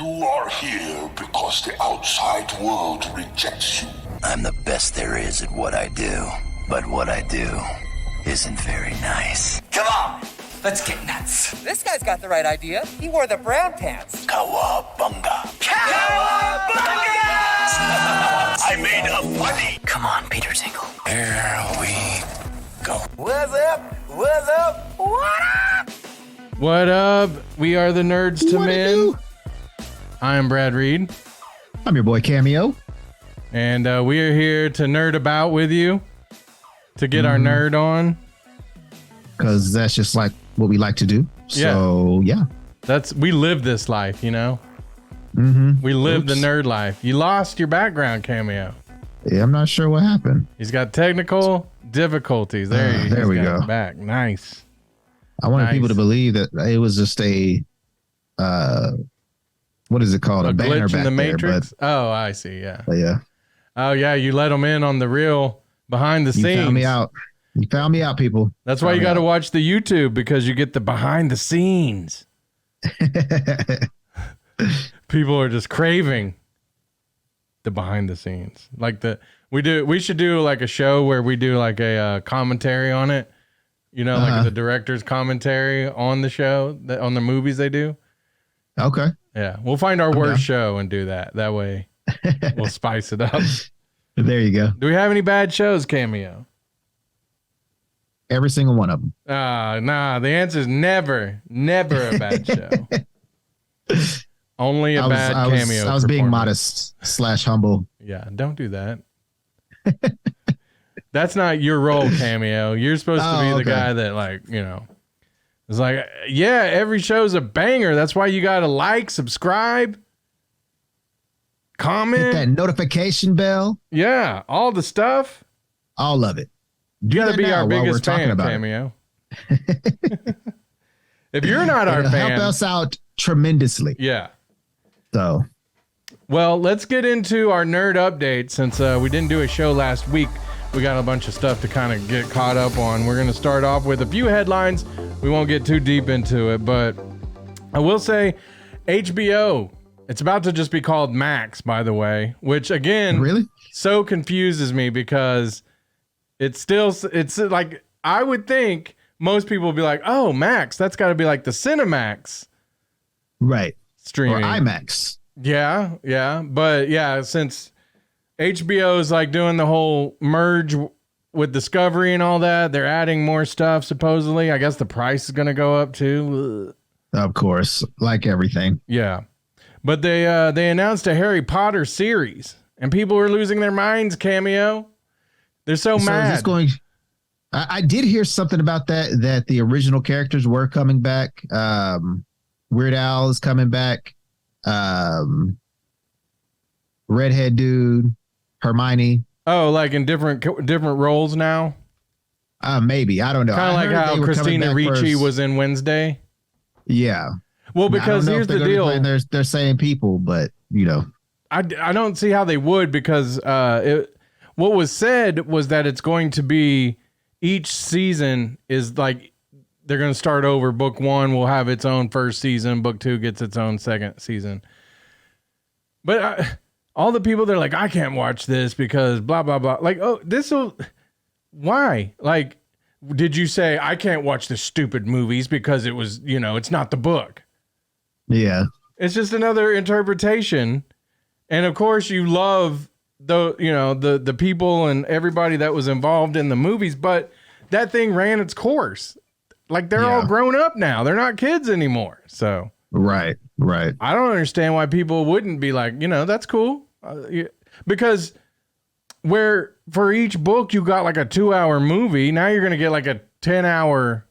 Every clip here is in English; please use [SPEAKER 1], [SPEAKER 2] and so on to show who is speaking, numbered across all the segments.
[SPEAKER 1] You are here because the outside world rejects you.
[SPEAKER 2] I'm the best there is at what I do, but what I do isn't very nice.
[SPEAKER 3] Come on, let's get nuts. This guy's got the right idea. He wore the brown pants.
[SPEAKER 2] Cowabunga.
[SPEAKER 3] Cowabunga!
[SPEAKER 2] I made a funny. Come on, Peter Tingle. Here we go.
[SPEAKER 3] What's up? What's up? What up?
[SPEAKER 4] What up? We are the Nerds to Men. I am Brad Reed.
[SPEAKER 5] I'm your boy Cameo.
[SPEAKER 4] And we are here to nerd about with you, to get our nerd on.
[SPEAKER 5] Because that's just like what we like to do. So, yeah.
[SPEAKER 4] We live this life, you know? We live the nerd life. You lost your background, Cameo.
[SPEAKER 5] Yeah, I'm not sure what happened.
[SPEAKER 4] He's got technical difficulties. There
[SPEAKER 5] we go.
[SPEAKER 4] Back. Nice.
[SPEAKER 5] I wanted people to believe that it was just a, what is it called? A banner
[SPEAKER 4] glitch
[SPEAKER 5] back
[SPEAKER 4] in the
[SPEAKER 5] there,
[SPEAKER 4] Matrix? Oh, I see. Yeah.
[SPEAKER 5] But yeah.
[SPEAKER 4] Oh, yeah. You let them in on the real behind the scenes.
[SPEAKER 5] You found me out. You found me out, people.
[SPEAKER 4] That's why you got to watch the YouTube, because you get the behind the scenes. People are just craving the behind the scenes. Like we should do like a show where we do like a commentary on it. You know, like the director's commentary on the show, on the movies they do.
[SPEAKER 5] Okay.
[SPEAKER 4] Yeah. We'll find our worst show and do that. That way we'll spice it up.
[SPEAKER 5] There you go.
[SPEAKER 4] Do we have any bad shows, Cameo?
[SPEAKER 5] Every single one of them.
[SPEAKER 4] Nah. The answer is never a bad show. Only a bad Cameo.
[SPEAKER 5] I was being modest / humble.
[SPEAKER 4] Yeah. Don't do that. That's not your role, Cameo. You're supposed to be the guy that, like, you know, is like, yeah, every show's a banger. That's why you got to like, subscribe, comment.
[SPEAKER 5] Hit that notification bell.
[SPEAKER 4] Yeah, all the stuff.
[SPEAKER 5] All of it.
[SPEAKER 4] You got to be our biggest fan, Cameo. If you're not our fan.
[SPEAKER 5] Help us out tremendously.
[SPEAKER 4] Yeah.
[SPEAKER 5] So.
[SPEAKER 4] Well, let's get into our nerd update. Since we didn't do a show last week, we got a bunch of stuff to kind of get caught up on. We're going to start off with a few headlines. We won't get too deep into it, but I will say HBO, it's about to just be called Max, by the way, which again,
[SPEAKER 5] really
[SPEAKER 4] so confuses me, because it's like, I would think most people would be like, oh, Max, that's got to be like the Cinemax.
[SPEAKER 5] Right.
[SPEAKER 4] Streaming.
[SPEAKER 5] Or IMAX.
[SPEAKER 4] Yeah. But yeah, since HBO is like doing the whole merge with Discovery and all that, they're adding more stuff, supposedly. I guess the price is going to go up too.
[SPEAKER 5] Of course, like everything.
[SPEAKER 4] Yeah. But they announced a Harry Potter series, and people were losing their minds, Cameo. They're so mad.
[SPEAKER 5] Is this I did hear something about that the original characters were coming back. Weird Al is coming back. Redhead dude, Hermione.
[SPEAKER 4] Oh, like in different roles now?
[SPEAKER 5] Maybe. I don't know.
[SPEAKER 4] Kind of like how Christina Ricci was in Wednesday.
[SPEAKER 5] Yeah.
[SPEAKER 4] Well, because here's the deal.
[SPEAKER 5] They're saying people, but you know.
[SPEAKER 4] I don't see how they would, because what was said was that it's going to be each season is like they're going to start over. Book 1 will have its own first season. Book 2 gets its own second season. But all the people, they're like, I can't watch this because blah, blah, blah. Like, oh, why? Like, did you say I can't watch the stupid movies because it was, you know, it's not the book?
[SPEAKER 5] Yeah.
[SPEAKER 4] It's just another interpretation. And of course you love the people and everybody that was involved in the movies, but that thing ran its course. Like, they're all grown up now. They're not kids anymore. So
[SPEAKER 5] right.
[SPEAKER 4] I don't understand why people wouldn't be like, you know, that's cool. Because where for each book you got like a 2-hour movie, now you're going to get like a 10-hour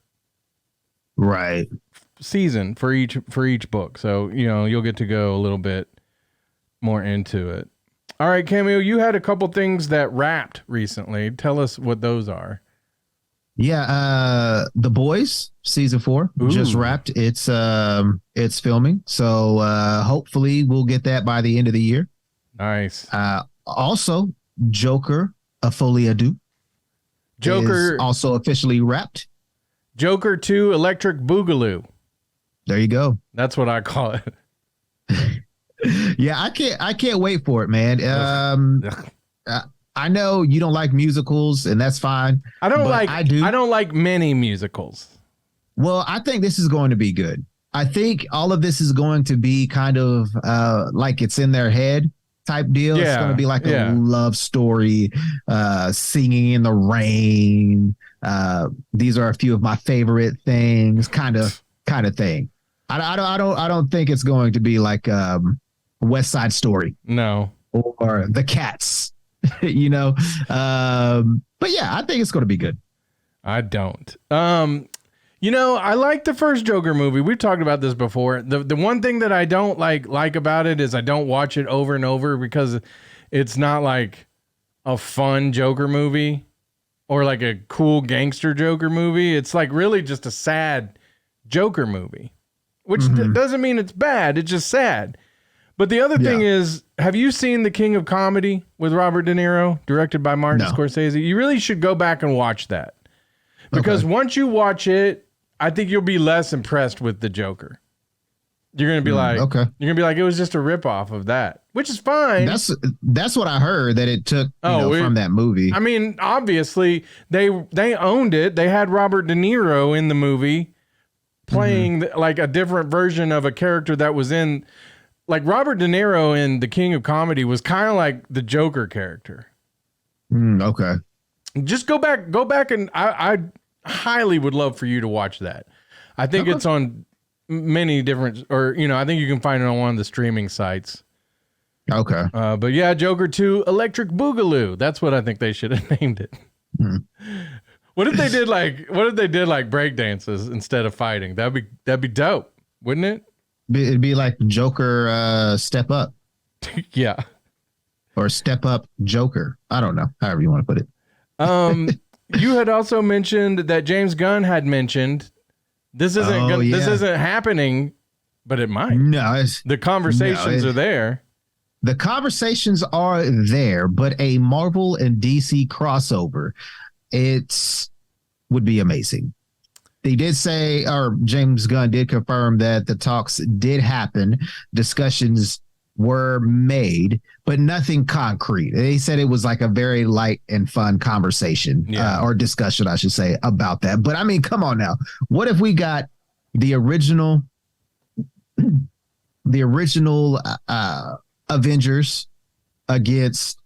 [SPEAKER 4] season for each book. So, you know, you'll get to go a little bit more into it. All right, Cameo, you had a couple things that wrapped recently. Tell us what those are.
[SPEAKER 5] Yeah, The Boys season 4 just wrapped. It's filming, so hopefully we'll get that by the end of the year.
[SPEAKER 4] Nice.
[SPEAKER 5] Also, Joker: A Folie à Deux. Joker is also officially wrapped.
[SPEAKER 4] Joker 2: Electric Boogaloo.
[SPEAKER 5] There you go.
[SPEAKER 4] That's what I call it.
[SPEAKER 5] Yeah, I can't wait for it, man. I know you don't like musicals, and that's fine.
[SPEAKER 4] I
[SPEAKER 5] do.
[SPEAKER 4] I don't like many musicals.
[SPEAKER 5] Well, I think this is going to be good. I think all of this is going to be kind of like it's in their head type deal.
[SPEAKER 4] Yeah,
[SPEAKER 5] it's going to be like a love story, singing in the rain. These are a few of my favorite things, kind of thing. I don't think it's going to be like West Side Story.
[SPEAKER 4] No.
[SPEAKER 5] Or The Cats, you know. But yeah, I think it's going to be good.
[SPEAKER 4] I don't. You know, I like the first Joker movie. We've talked about this before. The one thing that I don't like about it is I don't watch it over and over because it's not like a fun Joker movie or like a cool gangster Joker movie. It's like really just a sad Joker movie, which doesn't mean it's bad. It's just sad. But the other thing is, have you seen The King of Comedy with Robert De Niro, directed by Martin Scorsese? You really should go back and watch that. Because once you watch it, I think you'll be less impressed with the Joker. You're gonna be like, you're gonna be like, it was just a ripoff of that, which is fine.
[SPEAKER 5] That's what I heard that it took from that movie. I
[SPEAKER 4] mean, obviously they owned it. They had Robert De Niro in the movie playing like a different version of a character that was in, like Robert De Niro in The King of Comedy was kind of like the Joker character.
[SPEAKER 5] Okay.
[SPEAKER 4] Just go back and I highly would love for you to watch that. I think it's on many different, or I think you can find it on one of the streaming sites.
[SPEAKER 5] Okay.
[SPEAKER 4] But yeah, Joker 2 Electric Boogaloo. That's what I think they should have named it. What if they did like break dances instead of fighting? That'd be dope, wouldn't it?
[SPEAKER 5] It'd be like Joker Step Up.
[SPEAKER 4] Yeah.
[SPEAKER 5] Or Step Up Joker. I don't know. However you want to put it.
[SPEAKER 4] You had also mentioned that James Gunn had mentioned this isn't happening, but it might.
[SPEAKER 5] No,
[SPEAKER 4] the conversations are there.
[SPEAKER 5] The conversations are there, but a Marvel and DC crossover, would be amazing. They did say, or James Gunn did confirm that the talks did happen. Discussions were made, but nothing concrete. They said it was like a very light and fun conversation or discussion, I should say, about that. But I mean, come on now. What if we got the original Avengers against,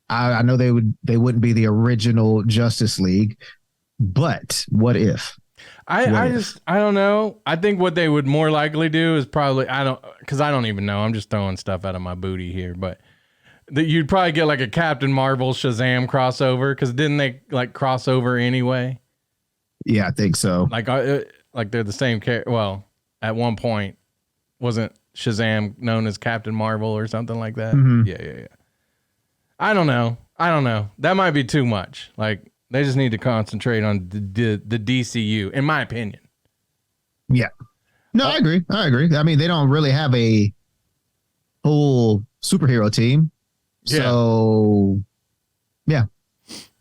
[SPEAKER 5] I know they wouldn't be the original Justice League, but what if?
[SPEAKER 4] I don't know. I think what they would more likely do is probably, because I don't even know. I'm just throwing stuff out of my booty here, but that you'd probably get like a Captain Marvel Shazam crossover, because didn't they like crossover anyway?
[SPEAKER 5] Yeah, I think so.
[SPEAKER 4] Like they're the same character. Well, at one point, wasn't Shazam known as Captain Marvel or something like that? Yeah. I don't know. That might be too much. Like, they just need to concentrate on the DCU, in my opinion.
[SPEAKER 5] Yeah. No, I agree. I mean, they don't really have a whole superhero team. So, yeah.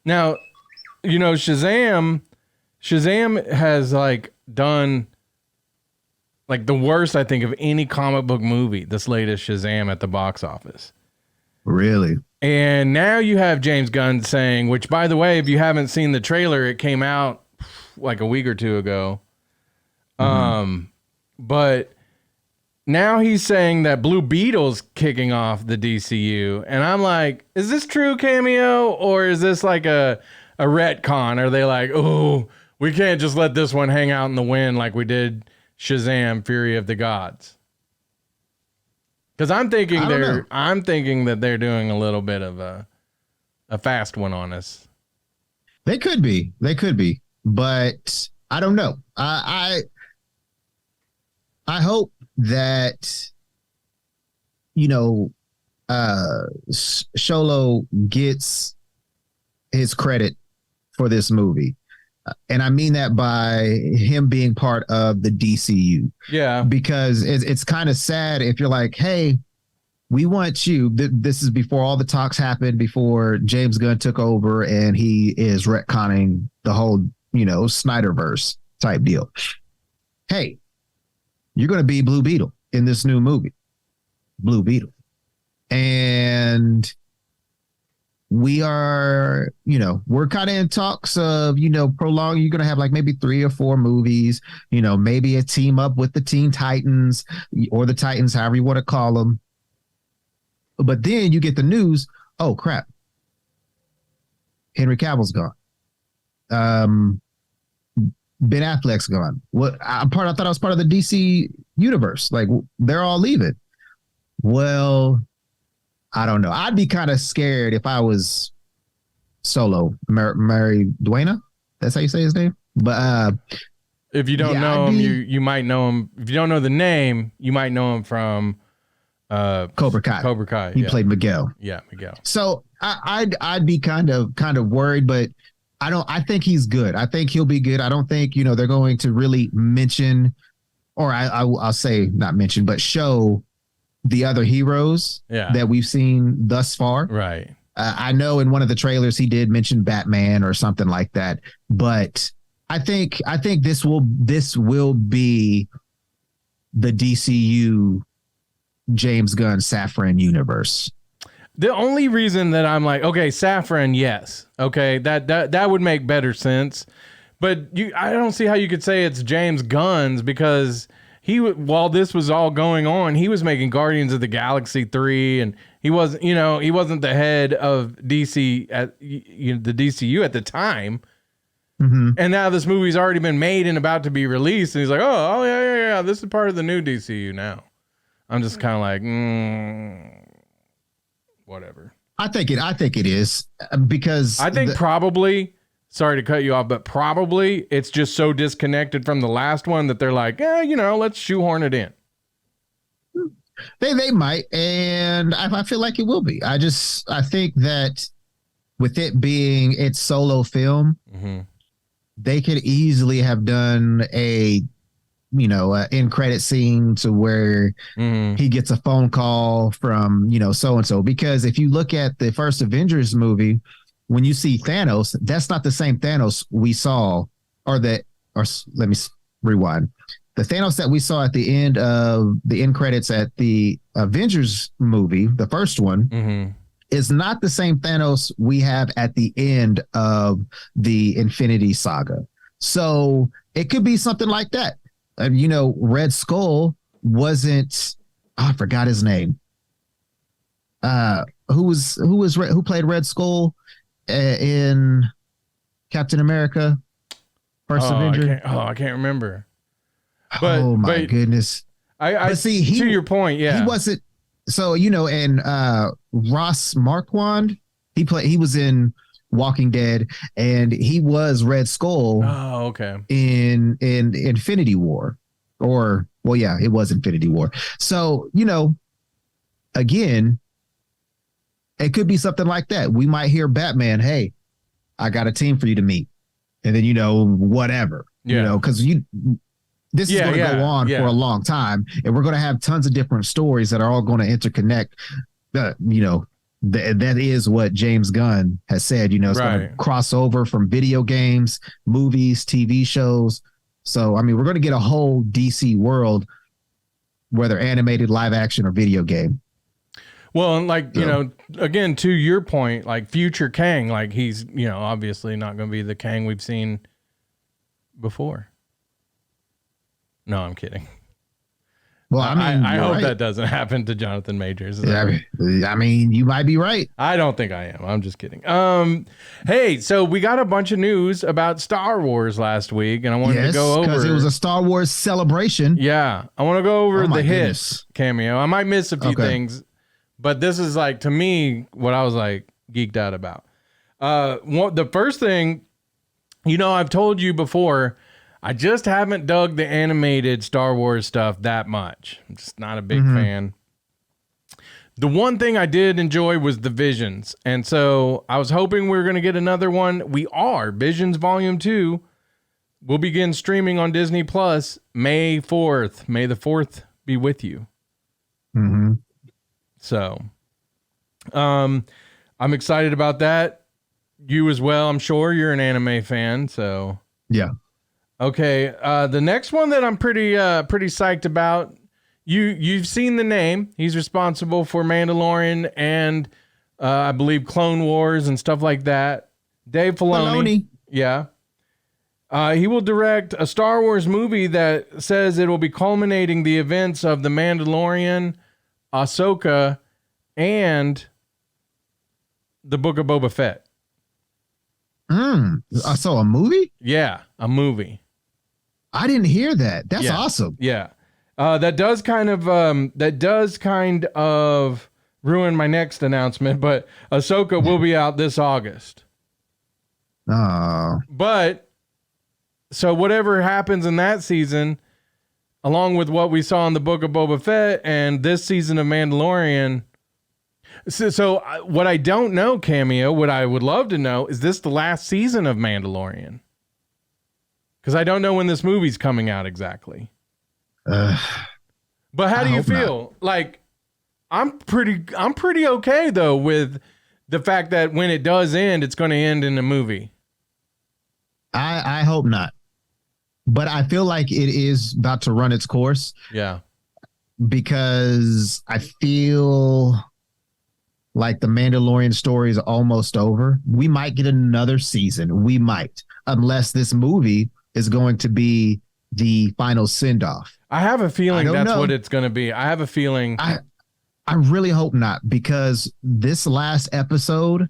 [SPEAKER 4] Now, Shazam has like done like the worst, I think, of any comic book movie, this latest Shazam at the box office.
[SPEAKER 5] Really?
[SPEAKER 4] And now you have James Gunn saying, which, by the way, if you haven't seen the trailer, it came out like a week or two ago. But now he's saying that Blue Beetle's kicking off the DCU. And I'm like, is this true, Cameo? Or is this like a retcon? Are they like, oh, we can't just let this one hang out in the wind like we did Shazam, Fury of the Gods? Because I'm thinking that they're doing a little bit of a fast one on us.
[SPEAKER 5] They could be, but I don't know. I hope that Sholo gets his credit for this movie. And I mean that by him being part of the DCU. Yeah. Because it's kind of sad if you're like, hey, we want you. This is before all the talks happened, before James Gunn took over and he is retconning the whole, Snyderverse type deal. Hey, you're going to be Blue Beetle in this new movie. Blue Beetle. And we are, we're kind of in talks of, prolong. You're going to have like maybe 3 or 4 movies, maybe a team up with the Teen Titans or the Titans, however you want to call them. But then you get the news, oh, crap. Henry Cavill's gone. Ben Affleck's gone. I thought I was part of the DC universe. Like, they're all leaving. Well, I don't know. I'd be kind of scared if I was Solo, Mary Duena. That's how you say his name. But
[SPEAKER 4] if you don't know him, you might know him. If you don't know the name, you might know him from
[SPEAKER 5] Cobra Kai.
[SPEAKER 4] Cobra Kai.
[SPEAKER 5] He played Miguel.
[SPEAKER 4] Yeah, Miguel.
[SPEAKER 5] So I'd be kind of worried, but I think he's good. I think he'll be good. I don't think they're going to really mention, or I'll say not mention, but show the other heroes that we've seen thus far.
[SPEAKER 4] Right.
[SPEAKER 5] I know in one of the trailers he did mention Batman or something like that, but I think this will be the DCU James Gunn Safran universe.
[SPEAKER 4] The only reason that I'm like, okay, Safran, yes, okay, that would make better sense, but I don't see how you could say it's James Gunn's, because while this was all going on, he was making Guardians of the Galaxy 3, and he wasn't the head of DC at the DCU at the time. Mm-hmm. And now this movie's already been made and about to be released, and he's like, oh yeah, this is part of the new DCU now. I'm just kind of like, whatever. I think
[SPEAKER 5] it is, because
[SPEAKER 4] I think probably. Sorry to cut you off, but probably it's just so disconnected from the last one that they're like, let's shoehorn it in.
[SPEAKER 5] They might, and I feel like it will be. I think that with it being its solo film, mm-hmm. they could easily have done a end credit scene to where mm-hmm. he gets a phone call from so and so. Because if you look at the first Avengers movie, when you see Thanos, that's not the same Thanos we saw, or let me rewind. The Thanos that we saw at the end of the end credits at the Avengers movie, the first one, mm-hmm. is not the same Thanos we have at the end of the Infinity Saga. So it could be something like that. Red Skull wasn't, I forgot his name. Who played Red Skull in Captain America First Avenger?
[SPEAKER 4] I can't remember.
[SPEAKER 5] But, my goodness.
[SPEAKER 4] I see. To your point, yeah,
[SPEAKER 5] he wasn't. So and Ross Marquand, he was in Walking Dead, and he was Red Skull.
[SPEAKER 4] Oh, okay.
[SPEAKER 5] In Infinity War, it was Infinity War. So again, it could be something like that. We might hear Batman, hey, I got a team for you to meet. And then, whatever, because this is going to go on for a long time, and we're going to have tons of different stories that are all going to interconnect. That is what James Gunn has said, it's going to cross over from video games, movies, TV shows. So, we're going to get a whole DC world, whether animated, live action, or video game.
[SPEAKER 4] Well, and again, to your point, like future Kang, like he's, obviously not going to be the Kang we've seen before. No, I'm kidding. Well, I hope that doesn't happen to Jonathan Majors.
[SPEAKER 5] You might be right.
[SPEAKER 4] I don't think I am. I'm just kidding. Hey, so we got a bunch of news about Star Wars last week, and I wanted to go over,
[SPEAKER 5] because it was a Star Wars celebration.
[SPEAKER 4] Yeah, I want to go over the hits cameo. I might miss a few things. But this is to me, what I was geeked out about. The first thing, I've told you before, I just haven't dug the animated Star Wars stuff that much. I'm just not a big fan. The one thing I did enjoy was the Visions. And so I was hoping we were going to get another one. We are. Visions Volume 2 will begin streaming on Disney Plus May 4th. May the 4th be with you. Mm-hmm. So, I'm excited about that. You as well. I'm sure you're an anime fan. So
[SPEAKER 5] yeah.
[SPEAKER 4] Okay. The next one that I'm pretty psyched about. you've seen the name. He's responsible for Mandalorian and I believe Clone Wars and stuff like that. Dave Filoni. Yeah. He will direct a Star Wars movie that says it will be culminating the events of The Mandalorian, Ahsoka, and the Book of Boba Fett.
[SPEAKER 5] So a movie?
[SPEAKER 4] Yeah, a movie.
[SPEAKER 5] I didn't hear that. That's awesome.
[SPEAKER 4] Yeah. That does kind of ruin my next announcement, but Ahsoka will be out this August.
[SPEAKER 5] Oh.
[SPEAKER 4] But so whatever happens in that season, along with what we saw in the Book of Boba Fett and this season of Mandalorian. So what I don't know, Cameo, what I would love to know, is this the last season of Mandalorian? Because I don't know when this movie's coming out exactly. But how do you feel? Not. Like, I'm pretty okay though with the fact that when it does end, it's going to end in a movie.
[SPEAKER 5] I hope not. But I feel like it is about to run its course.
[SPEAKER 4] Yeah.
[SPEAKER 5] Because I feel like the Mandalorian story is almost over. We might get another season. We might, unless this movie is going to be the final send-off.
[SPEAKER 4] I have a feeling that's what it's going to be. I have a feeling.
[SPEAKER 5] I really hope not, because this last episode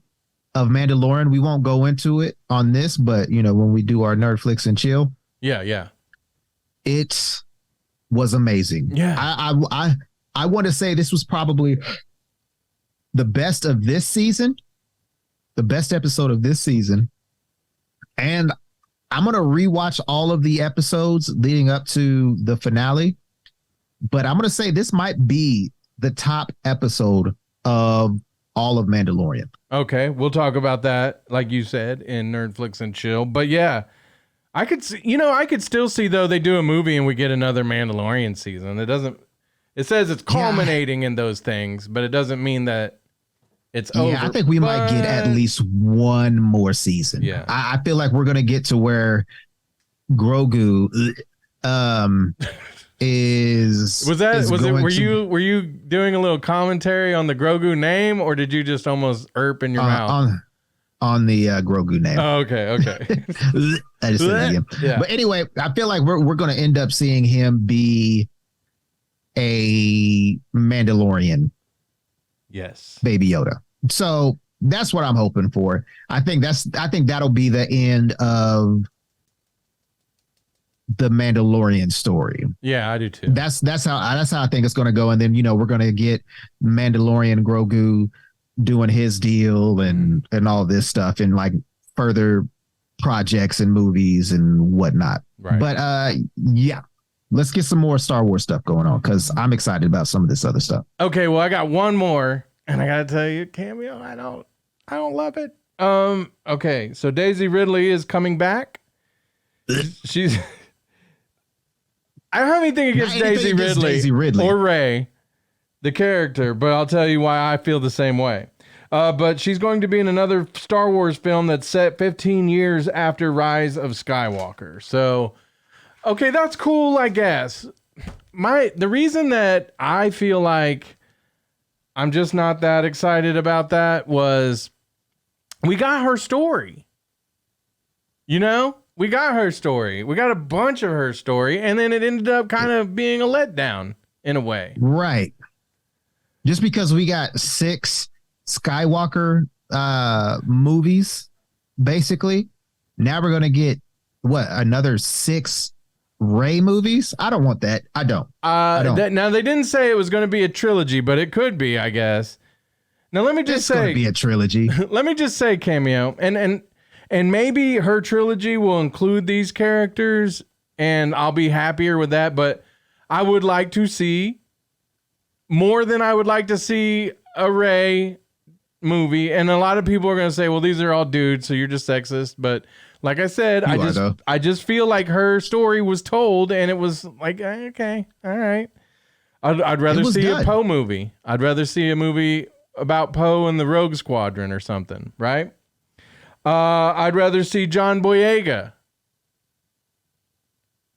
[SPEAKER 5] of Mandalorian, we won't go into it on this, but when we do our Nerdflix and chill.
[SPEAKER 4] Yeah.
[SPEAKER 5] It was amazing.
[SPEAKER 4] Yeah.
[SPEAKER 5] I want to say this was probably the best of this season, the best episode of this season. And I'm going to rewatch all of the episodes leading up to the finale, but I'm going to say this might be the top episode of all of Mandalorian.
[SPEAKER 4] Okay, we'll talk about that, like you said, in Nerdflix and Chill. But yeah, I could see, I could still see though they do a movie and we get another Mandalorian season. It says it's culminating in those things, but it doesn't mean that it's over.
[SPEAKER 5] Yeah, I think we might get at least one more season.
[SPEAKER 4] Yeah.
[SPEAKER 5] I feel like we're going to get to where Grogu
[SPEAKER 4] were you doing a little commentary on the Grogu name, or did you just almost erp in your mouth?
[SPEAKER 5] On the Grogu name.
[SPEAKER 4] Oh, okay.
[SPEAKER 5] I just said that again. Yeah. But anyway, I feel like we're going to end up seeing him be a Mandalorian.
[SPEAKER 4] Yes.
[SPEAKER 5] Baby Yoda. So that's what I'm hoping for. I think that'll be the end of the Mandalorian story.
[SPEAKER 4] Yeah, I do too.
[SPEAKER 5] That's how I think it's going to go. And then, we're going to get Mandalorian Grogu doing his deal and all this stuff and like further projects and movies and whatnot.
[SPEAKER 4] Right.
[SPEAKER 5] But yeah, let's get some more Star Wars stuff going on, because I'm excited about some of this other stuff.
[SPEAKER 4] Okay, well, I got one more, and I gotta tell you, Cameo, I don't love it. Okay, so Daisy Ridley is coming back. She's I don't have anything against Daisy Ridley or Rey, the character, but I'll tell you why I feel the same way. But she's going to be in another Star Wars film that's set 15 years after Rise of Skywalker. So, okay, that's cool, I guess. The reason that I feel like I'm just not that excited about that was we got her story. We got her story. We got a bunch of her story, and then it ended up kind of being a letdown in a way.
[SPEAKER 5] Right. Just because we got 6 Skywalker movies, basically, now we're going to get, another 6 Rey movies? I don't want that. I don't.
[SPEAKER 4] Now, they didn't say it was going to be a trilogy, but it could be, I guess. Now, let me just say... It's
[SPEAKER 5] going to be a trilogy.
[SPEAKER 4] Let me just say, Cameo, and maybe her trilogy will include these characters, and I'll be happier with that. But I would like to see more than I would like to see a Rey movie. And a lot of people are going to say, well, these are all dudes, so you're just sexist. But like I said, I just feel like her story was told, and it was like, okay, all right. I'd rather see a Poe movie. I'd rather see a movie about Poe and the Rogue Squadron or something, right? I'd rather see John Boyega.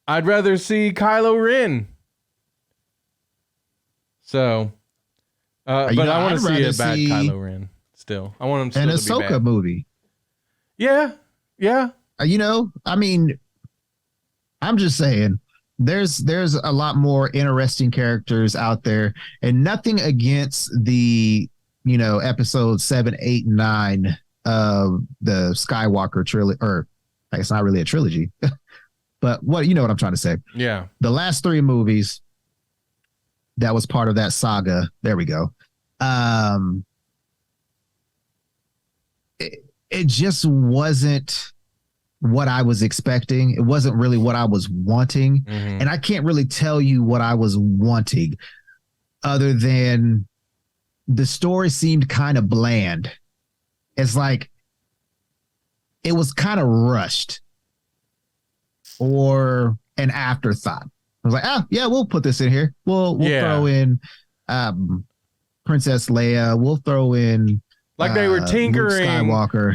[SPEAKER 4] I'd rather see Kylo Ren. So, but I want to see a bad Kylo Ren still. I want him still
[SPEAKER 5] an
[SPEAKER 4] to be
[SPEAKER 5] Ahsoka
[SPEAKER 4] bad.
[SPEAKER 5] movie.
[SPEAKER 4] Yeah.
[SPEAKER 5] I mean, I'm just saying there's a lot more interesting characters out there, and nothing against the, episode 7, 8, and 9 of the Skywalker trilogy, or it's not really a trilogy, but what I'm trying to say.
[SPEAKER 4] Yeah.
[SPEAKER 5] The last 3 movies that was part of that saga. There we go. It just wasn't what I was expecting. It wasn't really what I was wanting. Mm-hmm. And I can't really tell you what I was wanting other than the story seemed kind of bland. It's like it was kind of rushed or an afterthought. I was like, yeah, we'll put this in here. We'll throw in Princess Leia. We'll throw in
[SPEAKER 4] like they were tinkering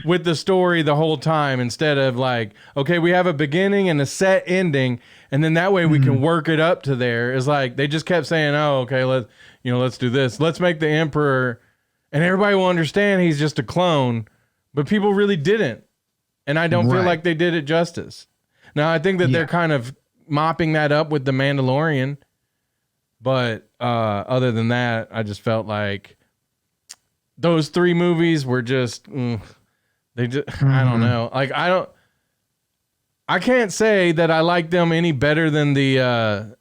[SPEAKER 4] with the story the whole time instead of like, okay, we have a beginning and a set ending, and then that way we can work it up to there. It's like they just kept saying, oh, okay, let's do this. Let's make the Emperor, and everybody will understand he's just a clone, but people really didn't. And I don't feel like they did it justice. Now, I think that they're kind of mopping that up with the Mandalorian, but other than that, I just felt like those 3 movies were just I don't know. Like I can't say that I like them any better than the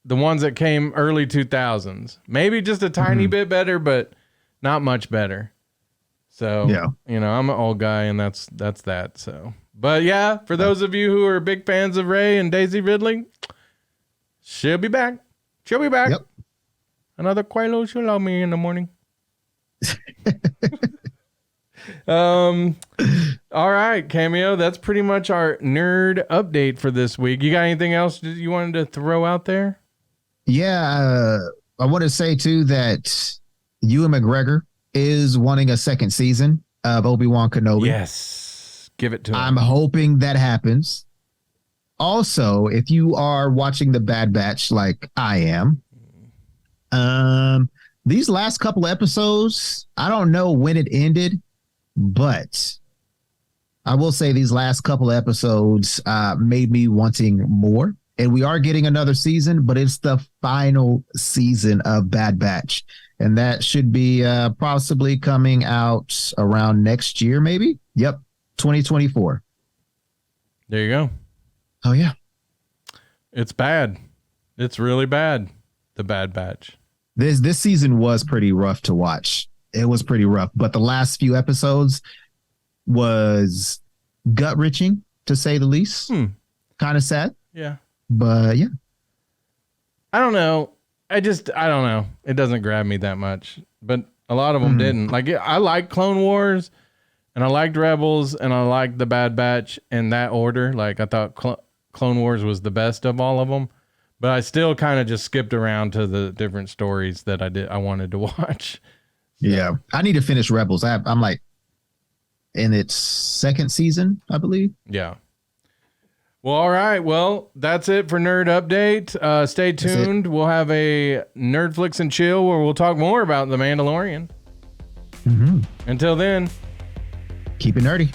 [SPEAKER 4] ones that came early 2000s. Maybe just a tiny bit better, but not much better. So, I'm an old guy, and that's that. So, but yeah, for those of you who are big fans of Rey and Daisy Ridley, she'll be back. Yep. Another Quaalude, she'll love me in the morning. All right, Cameo, that's pretty much our nerd update for this week. You got anything else you wanted to throw out there?
[SPEAKER 5] Yeah, I want to say too that Ewan McGregor is wanting a second season of Obi-Wan Kenobi.
[SPEAKER 4] Yes, give it to him.
[SPEAKER 5] I'm hoping that happens. Also, if you are watching The Bad Batch like I am, these last couple episodes, I don't know when it ended, but I will say these last couple episodes made me wanting more. And we are getting another season, but it's the final season of Bad Batch. And that should be possibly coming out around next year, maybe. Yep, 2024.
[SPEAKER 4] There you go.
[SPEAKER 5] Oh, yeah.
[SPEAKER 4] It's bad. It's really bad. The Bad Batch.
[SPEAKER 5] This season was pretty rough to watch. It was pretty rough, but the last few episodes was gut-wrenching, to say the least. Kind of sad.
[SPEAKER 4] Yeah.
[SPEAKER 5] But yeah.
[SPEAKER 4] I don't know. I don't know. It doesn't grab me that much, but a lot of them didn't. Like, I like Clone Wars, and I liked Rebels, and I liked The Bad Batch in that order. Like, I thought Clone Wars was the best of all of them. But I still kind of just skipped around to the different stories that I wanted to watch. So.
[SPEAKER 5] Yeah. I need to finish Rebels. I'm like in its second season, I believe.
[SPEAKER 4] Yeah. Well, all right. Well, that's it for Nerd Update. Stay tuned. We'll have a Nerdflix and Chill where we'll talk more about The Mandalorian. Until then,
[SPEAKER 5] keep it nerdy.